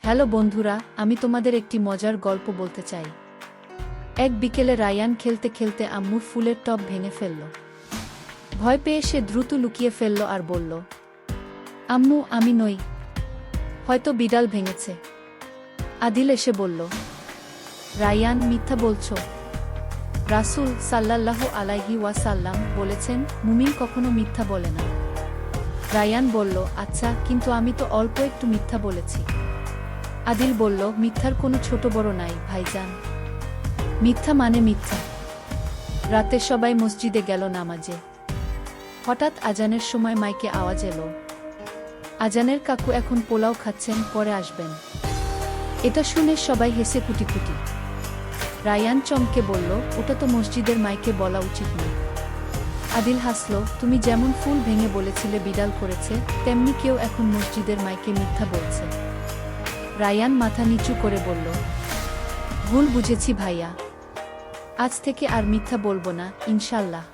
Hello বন্ধুরা, আমি তোমাদের একটি মজার গল্প বলতে চাই। এক বিকেলে রায়ান খেলতে খেলতে আম্মুর ফুলের টব ভেঙে ফেলল। ভয় পেয়ে সে দ্রুত লুকিয়ে ফেলল আর বলল, আম্মু, আমি নই, হয়তো বিড়াল ভেঙেছে। আদিল এসে বলল, রায়ান, মিথ্যা বলছ। রাসূল সাল্লাল্লাহু আলাইহি ওয়াসাল্লাম বলেছেন, মুমিন কখনো মিথ্যা বলে না। রায়ান বলল, আচ্ছা, কিন্তু আমি তো অল্প একটু মিথ্যা বলেছি। আদিল বলল, মিথ্যার কোনো ছোট বড় নাই ভাইজান, মিথ্যা মানে মিথ্যা। রাতে সবাই মসজিদে গেল নামাজে। হঠাৎ আজানের সময় মাইকে আওয়াজ এলো, আজানের কাকু এখন পোলাও খাচ্ছেন, পরে আসবেন। এটা শুনে সবাই হেসে কুটিকুটি। রায়ান চমকে বলল, ওটা তো মসজিদের মাইকে বলা উচিত নয়। আদিল হাসল, তুমি যেমন ফুল ভেঙে বলেছিলে বিড়াল করেছে, তেমনি কেউ এখন মসজিদের মাইকে মিথ্যা বলছে। রায়ান মাথা নিচু করে বলল, ভুল বুঝেছি ভাইয়া, আজ থেকে আর মিথ্যা বলবো না, ইনশাল্লাহ।